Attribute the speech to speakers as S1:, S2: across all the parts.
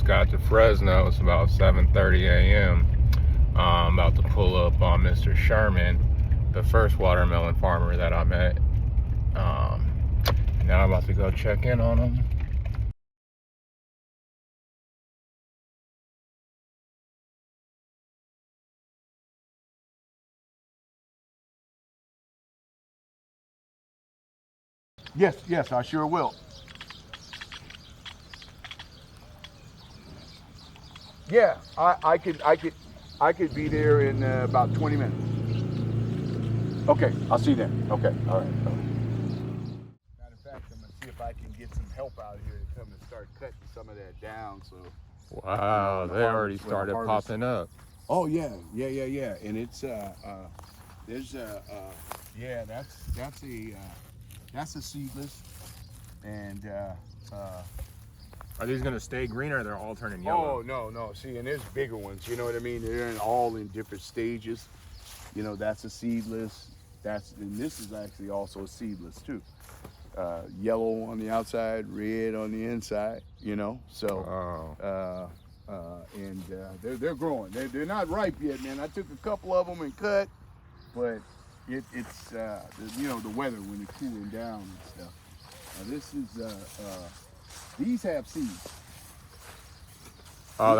S1: got to Fresno. It's about 7:30 a.m. I'm about to pull up on Mr. Sherman, the first watermelon farmer that I met. Now I'm about to go check in on him.
S2: Yes, I sure will. Yeah, I could be there in about 20 minutes. Okay, I'll see you then. Okay, all right. Matter of fact, I'm gonna see if I can get some help out here to come and start cutting some of that down. So.
S1: Wow, they already started popping up.
S2: Oh yeah, and it's there's yeah, that's a seedless, and
S1: Are these gonna stay green or they're all turning yellow?
S2: Oh no, see, and there's bigger ones. You know what I mean? They're all in different stages. You know, that's a seedless. And this is actually also a seedless too. Yellow on the outside, red on the inside. You know, so and they're growing. They're not ripe yet, man. I took a couple of them and cut, but it's you know, the weather when it's cooling down and stuff. This is these have seeds.
S1: Oh,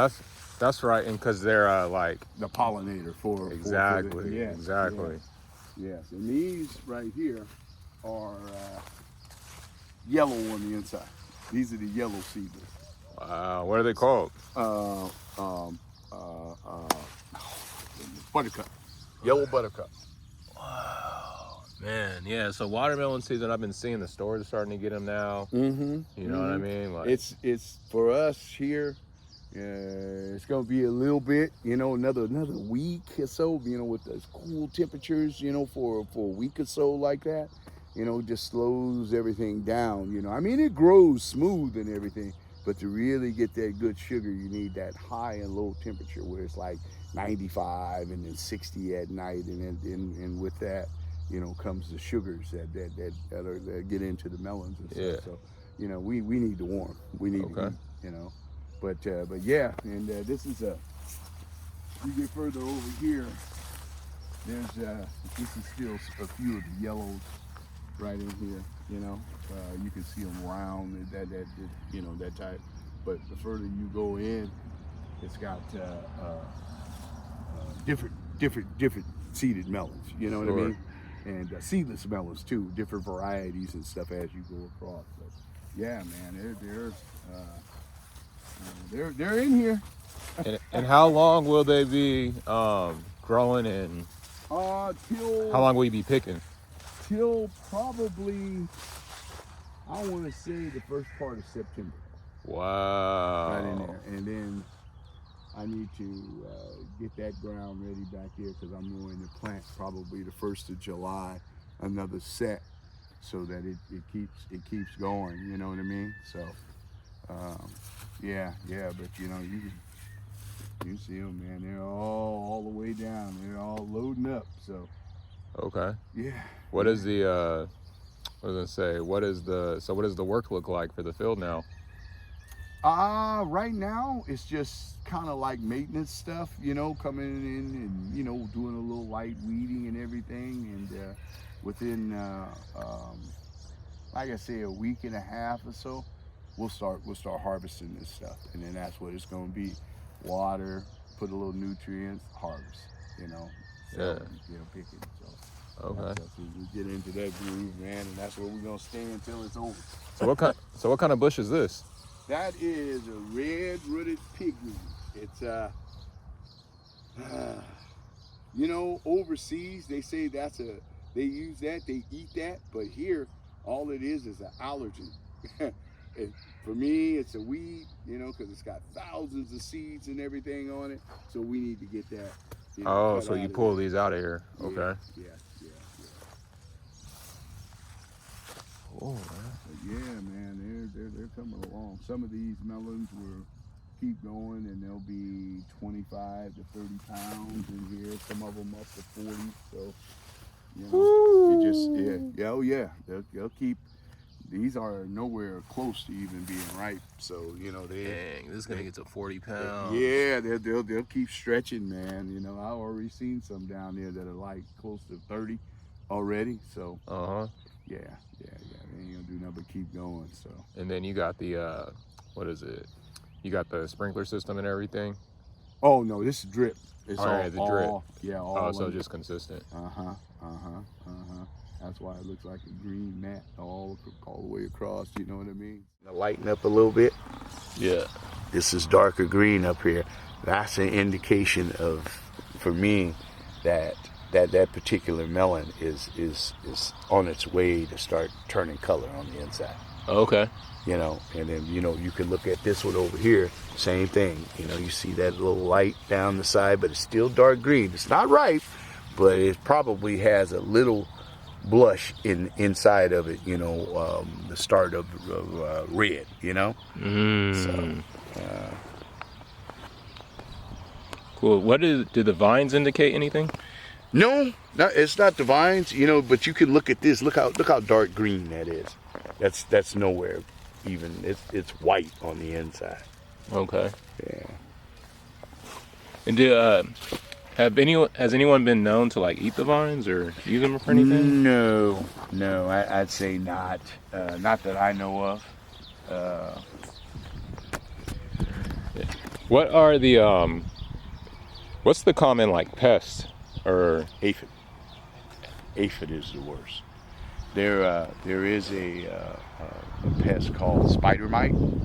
S1: that's right, and because they're like
S2: the pollinator for
S1: exactly.
S2: Yes, and these right here are yellow on the inside. These are the yellow seedless.
S1: Wow, what are they called?
S2: Buttercup, yellow buttercup.
S1: Wow, man, yeah. So watermelon season, I've been seeing the stores are starting to get them now.
S2: Mm-hmm.
S1: You know what I mean?
S2: Like, it's for us here. It's gonna be a little bit, you know, another week or so, you know, with those cool temperatures, you know, for a week or so like that, you know, just slows everything down, you know. I mean, it grows smooth and everything, but to really get that good sugar, you need that high and low temperature where it's like 95 and then 60 at night, and with that, you know, comes the sugars that get into the melons and stuff. So, you know, we need to warm. We need to eat, you know. But yeah, and this is you get further over here, there's this is still a few of the yellows right in here, you know. You can see them round, that you know, that type. But the further you go in, it's got different seeded melons, you know what I mean? And seedless melons too, different varieties and stuff as you go across. But yeah, man, they're in here.
S1: And how long will they be growing, and
S2: how
S1: long will you be picking?
S2: Till probably, I want to say the first part of September.
S1: Wow.
S2: Right in there, and then I need to get that ground ready back there because I'm going to plant probably the 1st of July another set so that it keeps going. You know what I mean? So. Yeah, but you know, you see them, man. They're all the way down. They're all loading up. So.
S1: Okay.
S2: Yeah.
S1: What is the what does it say? What does the work look like for the field now?
S2: Right now it's just kind of like maintenance stuff, you know, coming in and, you know, doing a little light weeding and everything, and within like I say, a week and a half or so, we'll start harvesting this stuff, and then that's what it's going to be: water, put a little nutrients, harvest. You know, so, you know, picking. So
S1: okay,
S2: we get into that groove, man, and that's where we're going to stay until it's over.
S1: So what kind of bush is this?
S2: That is a red-rooted pigweed. It's you know, overseas they say they use that, they eat that, but here all it is an allergen. For me, it's a weed, you know, because it's got thousands of seeds and everything on it. So we need to get that. You know,
S1: so you pull these out of here.
S2: Yeah,
S1: okay.
S2: Yeah.
S1: Oh, man.
S2: But yeah, man, they're coming along. Some of these melons will keep going, and they'll be 25 to 30 pounds in here. Some of them up to 40. So, you know, it just oh yeah, they'll keep. these are nowhere close to even being ripe. So
S1: Dang, this is gonna get to 40 pounds.
S2: Yeah, they'll keep stretching, man. I already seen some down there that are like close to 30 already. So yeah, they ain't gonna do nothing but keep going. So.
S1: And then you got the what is it? You got the sprinkler system and everything.
S2: Oh no, this is drip. It's
S1: the drip.
S2: Yeah,
S1: all. So just consistent.
S2: That's why it looks like a green mat all the way across. You know what I mean? Lighten up a little bit.
S1: Yeah.
S2: This is darker green up here. That's an indication of, for me, that particular melon is on its way to start turning color on the inside.
S1: Okay.
S2: And then you can look at this one over here, same thing. You see that little light down the side, but it's still dark green. It's not ripe, but it probably has a little blush inside of it. The start of red. So.
S1: Cool. Did the vines indicate anything?
S2: No, it's not the vines. But you can look at this. Look how dark green that is. That's nowhere even. It's white on the inside.
S1: Okay.
S2: Yeah.
S1: And has anyone been known to like eat the vines or use them for anything?
S2: No, I'd say not. Not that I know of.
S1: What are the what's the common like pest or
S2: Aphid? Aphid is the worst. There is a pest called spider mite, and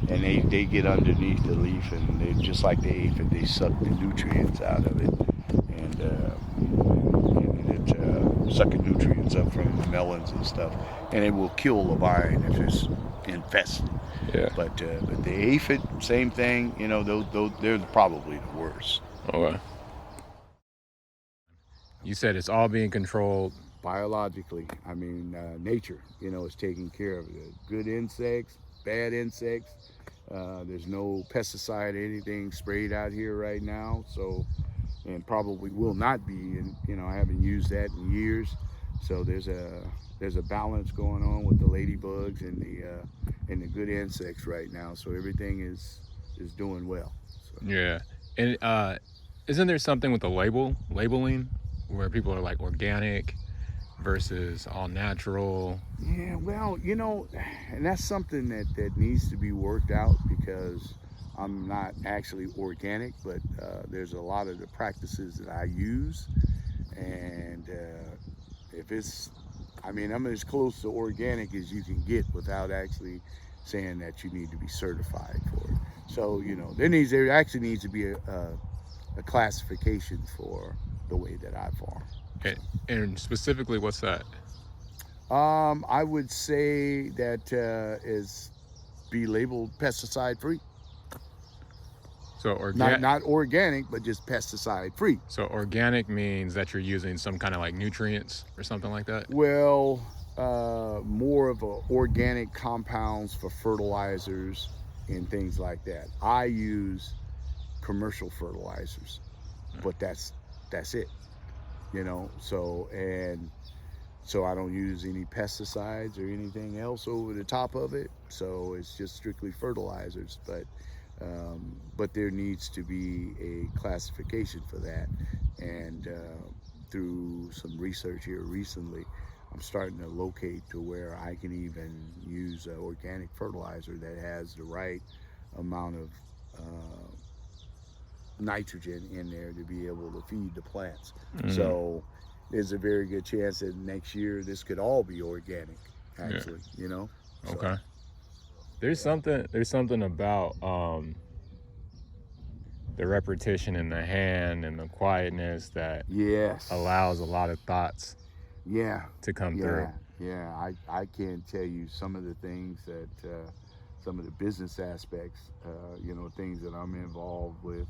S2: they get underneath the leaf, and they just like the aphid, they suck the nutrients out of it, and it sucking nutrients up from the melons and stuff, and it will kill the vine if it's infested.
S1: Yeah.
S2: But the aphid, same thing. They're probably the worst.
S1: Okay. You said it's all being controlled
S2: Biologically. I mean, nature, is taking care of it. Good insects, bad insects. There's no pesticide or anything sprayed out here right now. So, and probably will not be. And I haven't used that in years. So there's a balance going on with the ladybugs and the good insects right now. So everything is doing well. So.
S1: Yeah. And isn't there something with the labeling where people are like organic versus all natural?
S2: Yeah, well, and that's something that needs to be worked out, because I'm not actually organic, but there's a lot of the practices that I use, and I'm as close to organic as you can get without actually saying that you need to be certified for it. So there actually needs to be a classification for the way that I farm.
S1: And specifically, what's that?
S2: I would say that is be labeled pesticide-free.
S1: So
S2: not organic, but just pesticide-free.
S1: So organic means that you're using some kind of like nutrients or something like that?
S2: Well, more of organic compounds for fertilizers and things like that. I use commercial fertilizers, but that's it. So I don't use any pesticides or anything else over the top of it. So it's just strictly fertilizers. But there needs to be a classification for that. And through some research here recently, I'm starting to locate to where I can even use organic fertilizer that has the right amount of nitrogen in there to be able to feed the plants. So there's a very good chance that next year this could all be organic, actually. So,
S1: okay. There's something about the repetition in the hand and the quietness that allows a lot of thoughts to come through.
S2: Yeah, I can't tell you some of the things that some of the business aspects, things that I'm involved with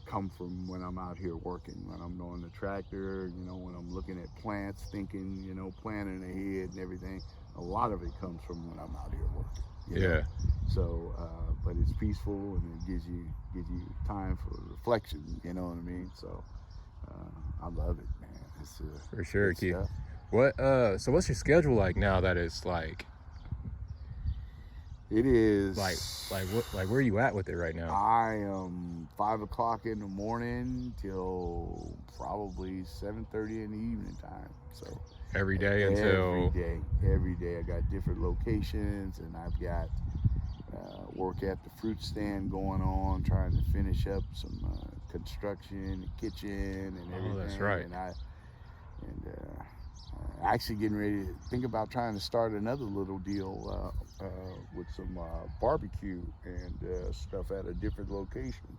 S2: come from when I'm out here working, when I'm on the tractor, when I'm looking at plants, thinking, planning ahead and everything. A lot of it comes from when I'm out here working. So, but it's peaceful, and it gives you time for reflection. You know what I mean? So, I love it, man. It's
S1: for sure, Keith. So what's your schedule like now that it's like
S2: It is
S1: like where are you at with it right now?
S2: I am 5 o'clock in the morning till probably 7:30 in the evening time. So
S1: Every day until
S2: every day I got different locations, and I've got work at the fruit stand going on, trying to finish up some construction, the kitchen, and everything.
S1: Oh, that's right.
S2: And actually getting ready to think about trying to start another little deal with some barbecue and stuff at a different location.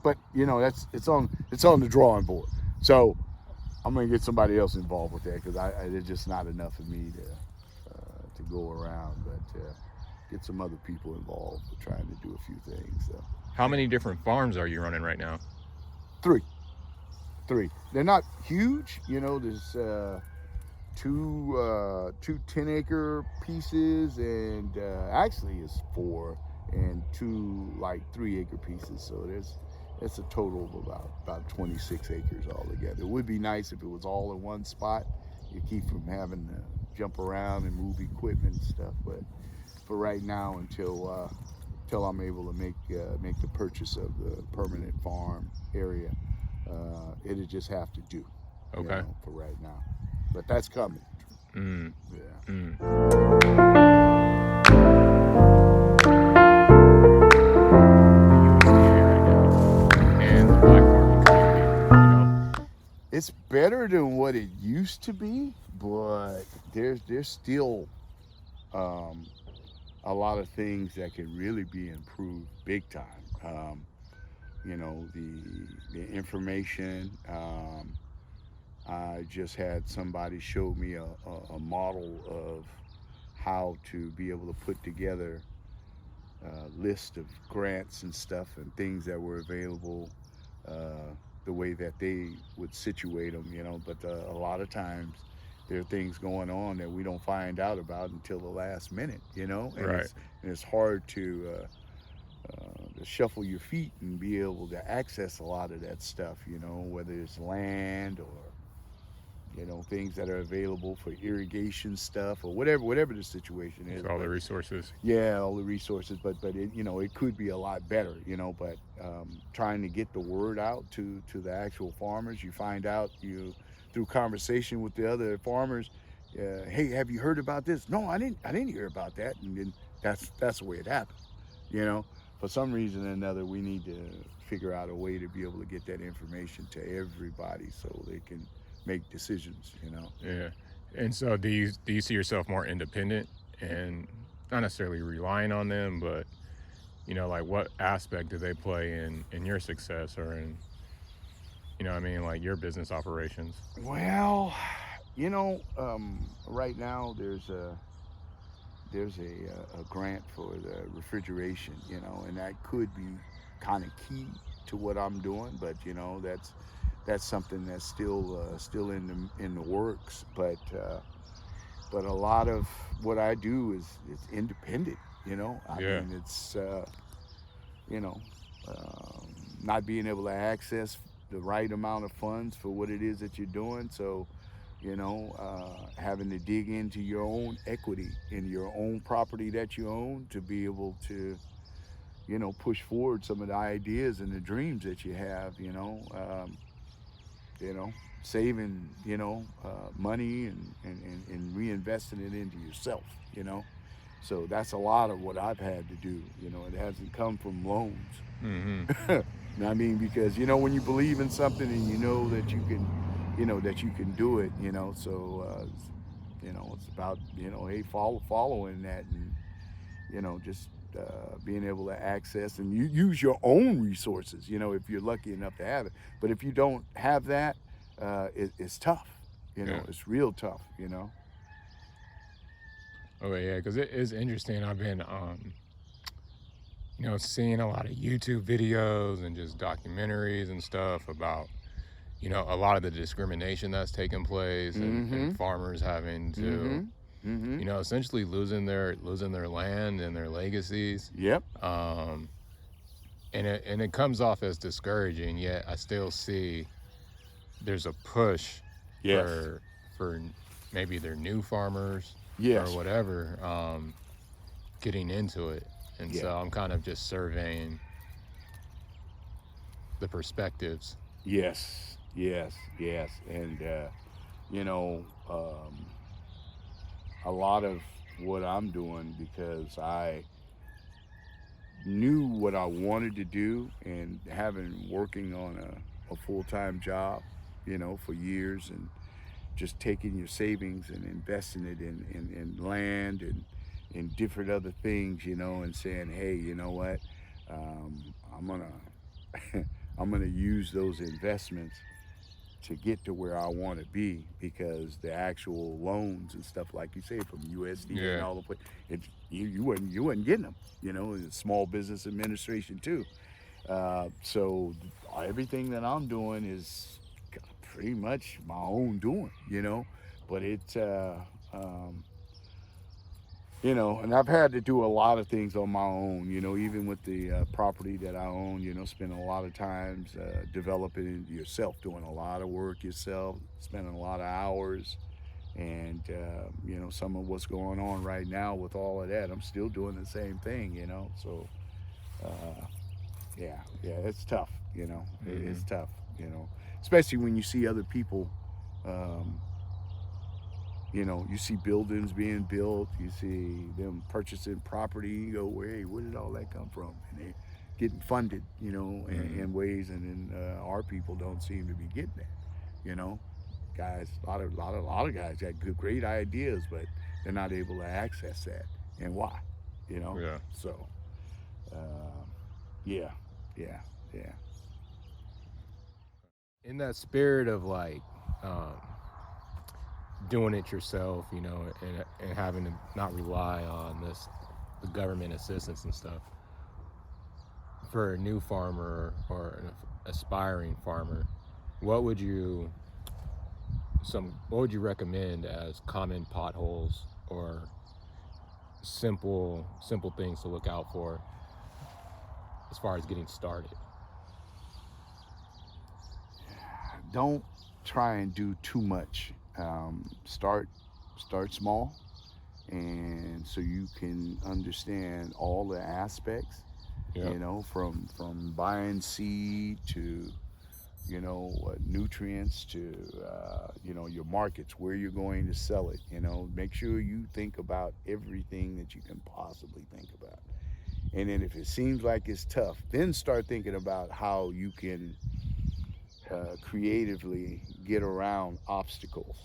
S2: But you know, it's on the drawing board. So I'm gonna get somebody else involved with that, because there's just not enough of me to go around. But get some other people involved with trying to do a few things. So.
S1: How many different farms are you running right now?
S2: Three. They're not huge, you know. There's two 10-acre pieces, and actually it's 4, and 2 like 3-acre pieces. So it's a total of about 26 acres altogether. It would be nice if it was all in one spot. You keep from having to jump around and move equipment and stuff. But for right now, until I'm able to make the purchase of the permanent farm area, it'll just have to do.
S1: Okay.
S2: You know, for right now, but that's coming. Yeah. And the black farming community, you know? It's better than what it used to be, but there's still a lot of things that can really be improved big time. You know, the information. I just had somebody show me a model of how to be able to put together a list of grants and stuff and things that were available, the way that they would situate them, you know. But a lot of times there are things going on that we don't find out about until the last minute, you know. And
S1: right.
S2: It's hard to shuffle your feet and be able to access a lot of that stuff, you know, whether it's land or, you know, things that are available for irrigation stuff or whatever the situation is.
S1: All the resources.
S2: Yeah, all the resources, but it, you know, it could be a lot better, you know. But trying to get the word out to the actual farmers, you find out through conversation with the other farmers, hey, have you heard about this? No, I didn't hear about that. And then that's the way it happened, you know. For some reason or another, we need to figure out a way to be able to get that information to everybody so they can make decisions, you know.
S1: Yeah. And so do you see yourself more independent and not necessarily relying on them, but you know, like what aspect do they play in your success or in, you know what I mean, like your business operations?
S2: Well, you know, right now there's a grant for the refrigeration, you know, and that could be kind of key to what I'm doing, but you know, that's something that's still in the works. But a lot of what I do it's independent, you know. I mean, it's you know, not being able to access the right amount of funds for what it is that you're doing. So, you know, having to dig into your own equity in your own property that you own to be able to, you know, push forward some of the ideas and the dreams that you have, you know. You know, saving, you know, money and reinvesting it into yourself, you know. So that's a lot of what I've had to do. You know, it hasn't come from loans.
S1: Mm-hmm.
S2: I mean, because, you know, when you believe in something and you know that you can, you know, that you can do it, you know, so, you know, it's about, you know, hey, following that and, you know, just being able to access and use your own resources, you know, if you're lucky enough to have it. But if you don't have that, it's tough, you know. It's real tough, you know.
S1: Oh yeah, because it is interesting. I've been you know, seeing a lot of YouTube videos and just documentaries and stuff about, you know, a lot of the discrimination that's taking place and farmers having to you know, essentially losing their land and their legacies.
S2: Yep.
S1: And it comes off as discouraging, yet I still see there's a push for maybe they're new farmers
S2: Yes.
S1: or whatever, getting into it. And
S2: Yeah.
S1: so I'm kind of just surveying the perspectives.
S2: Yes. Yes. Yes. And you know, a lot of what I'm doing, because I knew what I wanted to do, and having working on a full-time job, for years, and just taking your savings and investing it in land and in different other things, and saying, hey, you know what, I'm gonna I'm gonna use those investments to get to where I want to be, because the actual loans and stuff, like you say, from USDA and
S1: Yeah.
S2: all the you wasn't getting them. The Small Business Administration too. So everything that I'm doing is pretty much my own doing. But um, and I've had to do a lot of things on my own, even with the property that I own, spend a lot of times developing it yourself, doing a lot of work yourself, spending a lot of hours. And, some of what's going on right now with all of that, I'm still doing the same thing, So, yeah, it's tough, it's tough, especially when you see other people. Um, you see buildings being built, you see them purchasing property, you go, well, hey, where did all that come from? And they're getting funded, in ways, and then our people don't seem to be getting that, guys. A lot of guys got great ideas, but they're not able to access that. And why?
S1: Yeah.
S2: So, yeah, yeah, yeah.
S1: In that spirit of like doing it yourself, and having to not rely on the government assistance and stuff, for a new farmer or an aspiring farmer, what would you recommend as common potholes or simple things to look out for as far as getting started?
S2: Don't try and do too much. Start small, and so you can understand all the aspects.
S1: Yeah.
S2: From buying seed to nutrients to your markets, where you're going to sell it. Make sure you think about everything that you can possibly think about. And then if it seems like it's tough, then start thinking about how you can creatively get around obstacles.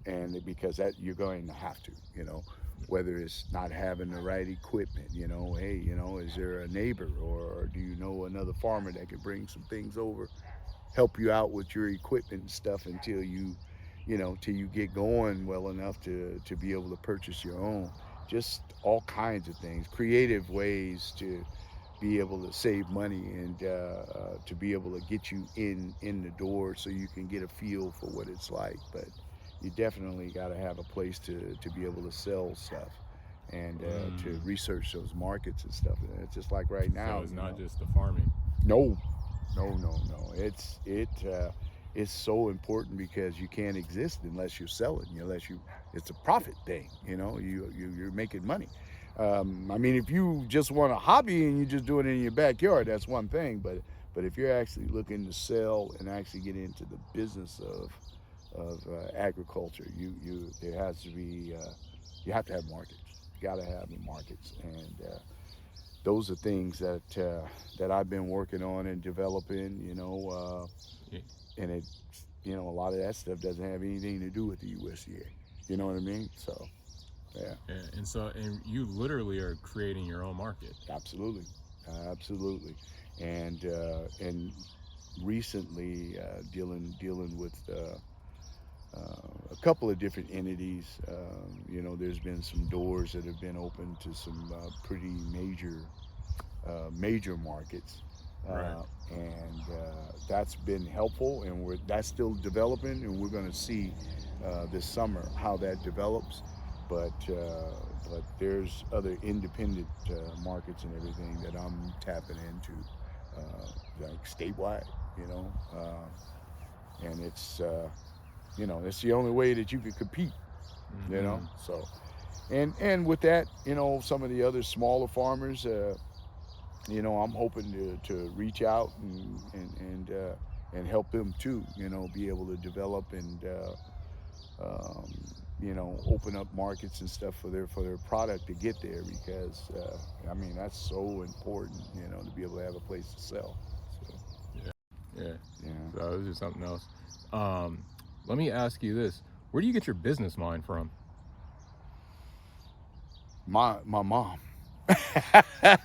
S2: And because that you're going to have to, whether it's not having the right equipment, hey, is there a neighbor, or do you know another farmer that could bring some things over, help you out with your equipment and stuff until till you get going well enough to be able to purchase your own. Just all kinds of things, creative ways to be able to save money, and to be able to get you in the door, so you can get a feel for what it's like. But you definitely got to have a place to be able to sell stuff, and to research those markets and stuff. And it's just like right now.
S1: So it's not just the farming.
S2: No, no. It's so important, because you can't exist unless you're selling. It's a profit thing. You're making money. I mean, if you just want a hobby and you just do it in your backyard, that's one thing. But if you're actually looking to sell and actually get into the business of agriculture, there has to be you have to have markets. You got to have the markets, and those are things that I've been working on and developing. And it, a lot of that stuff doesn't have anything to do with the USDA. You know what I mean? So, yeah.
S1: Yeah, and you literally are creating your own market.
S2: Absolutely, absolutely. And recently dealing with a couple of different entities. There's been some doors that have been opened to some pretty major markets.
S1: Right.
S2: And that's been helpful, and that's still developing, and we're going to see this summer how that develops. But there's other independent markets and everything that I'm tapping into, like statewide, and it's You know, it's the only way that you can compete.
S1: Mm-hmm.
S2: You know, so and with that, you know, some of the other smaller farmers, you know, I'm hoping to reach out and help them too. You know, be able to develop and you know, open up markets and stuff for their product to get there, because I mean, that's so important. You know, to be able to have a place to sell. So,
S1: Yeah.
S2: yeah.
S1: So this is something else. Let me ask you this: where do you get your business mind from?
S2: My mom.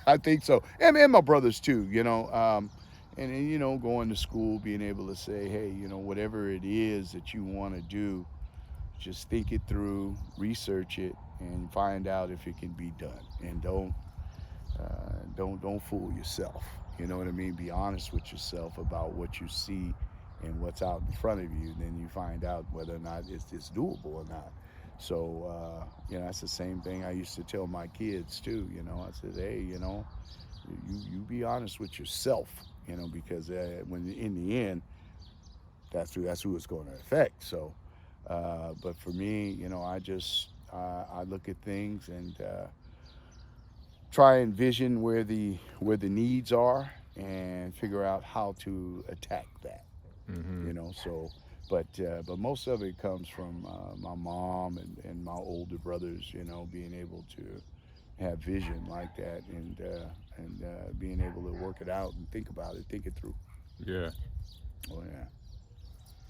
S2: I think so, and my brothers too. You know, and you know, going to school, being able to say, hey, you know, whatever it is that you want to do, just think it through, research it, and find out if it can be done. And don't fool yourself. You know what I mean? Be honest with yourself about what you see and what's out in front of you. And then you find out whether or not it's doable or not. So you know, that's the same thing I used to tell my kids too. You know, I said, hey, you know, you be honest with yourself. You know, because when in the end, that's who it's going to affect. So, but for me, you know, I look at things and try and vision where the needs are and figure out how to attack that.
S1: Mm-hmm.
S2: You know, so but most of it comes from my mom and my older brothers. You know, being able to have vision like that and being able to work it out and think about it, think it through.
S1: Yeah.
S2: Oh yeah.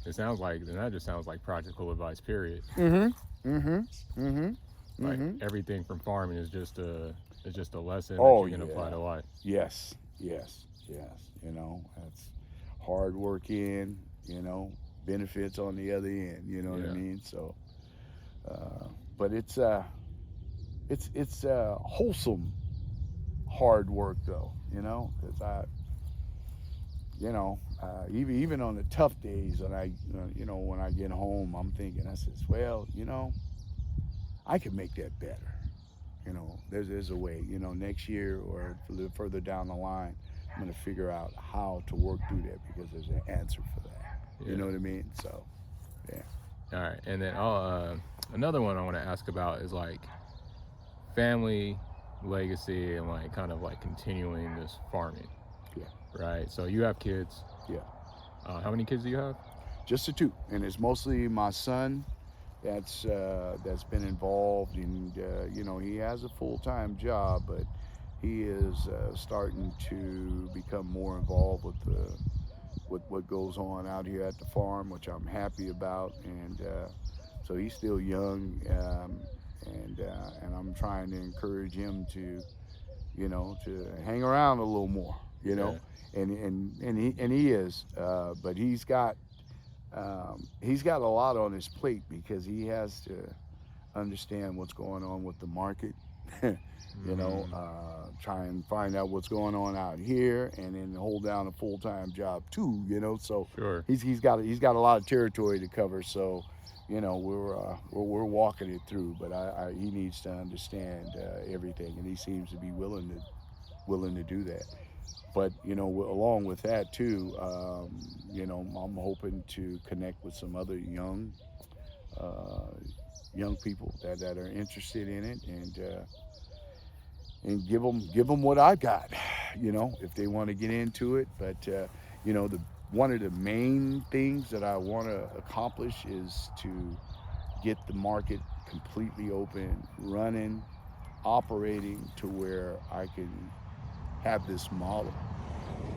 S1: It sounds like, and that just sounds like practical advice. Period.
S2: Mm-hmm. Mm-hmm. Mm-hmm.
S1: Like
S2: Mm-hmm.
S1: everything from farming is just a lesson that
S2: Oh
S1: you can apply
S2: yeah.
S1: to life.
S2: Yes. Yes. Yes. You know, that's hard work in. You know, benefits on the other end. You know what I
S1: Yeah.
S2: mean? So, but it's wholesome hard work though. You know, because you know, even on the tough days, when you know, when I get home, I'm thinking, I says, well, you know, I can make that better. You know, there's a way. You know, next year or a little further down the line, I'm gonna figure out how to work through that, because there's an answer for that. You
S1: Yeah.
S2: know what I mean? So, yeah.
S1: All right. And then another one I want to ask about is like family legacy and like kind of like continuing this farming.
S2: Yeah.
S1: Right. So you have kids.
S2: Yeah.
S1: How many kids do you have?
S2: Just the two, and it's mostly my son that's been involved, and you know, he has a full-time job, but he is starting to become more involved with what goes on out here at the farm, which I'm happy about. And so he's still young, and I'm trying to encourage him to, you know, to hang around a little more, you know.
S1: Yeah.
S2: And he is, but he's got a lot on his plate, because he has to understand what's going on with the market. You know, try and find out what's going on out here, and then hold down a full-time job too. You know, so
S1: Sure.
S2: he's got a lot of territory to cover. So, you know, we're walking it through. But he needs to understand everything, and he seems to be willing to do that. But you know, along with that too, you know, I'm hoping to connect with some other young people that are interested in it, and give them what I got, you know, if they want to get into it. But you know, one of the main things that I want to accomplish is to get the market completely open, running, operating, to where I can have this model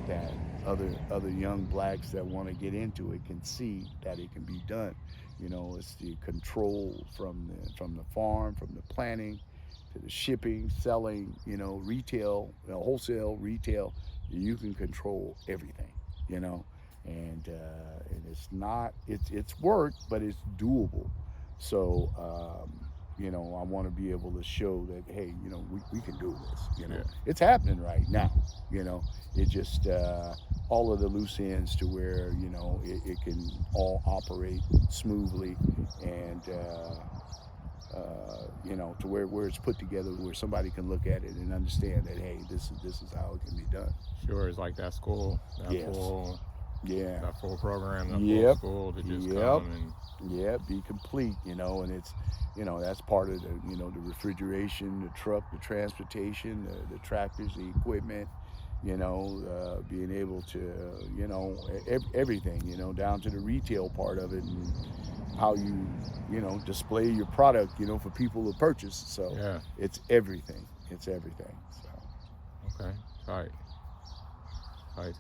S2: that other young blacks that want to get into it can see that it can be done. You know, it's the control from the farm, from the planning to the shipping, selling, you know, retail, you know, wholesale, retail. You can control everything, you know, and it's work, but it's doable. So you know, I want to be able to show that, hey, you know, we can do this. You know,
S1: Yeah.
S2: it's happening right now. You know, it just all of the loose ends to where, you know, it can all operate smoothly, and you know, to where it's put together, where somebody can look at it and understand that, hey, this is how it can be done.
S1: Sure. It's like that school. That
S2: Yes.
S1: full
S2: Yeah.
S1: That full program, that full
S2: Yep.
S1: school to just
S2: Yep.
S1: come and
S2: Yeah, be complete, and it's, that's part of the, the refrigeration, the truck, the transportation, the tractors, the equipment, being able to, everything, down to the retail part of it and how you, display your product, for people to purchase. So
S1: yeah.
S2: it's everything. It's everything. So.
S1: Okay. Tight. Tight.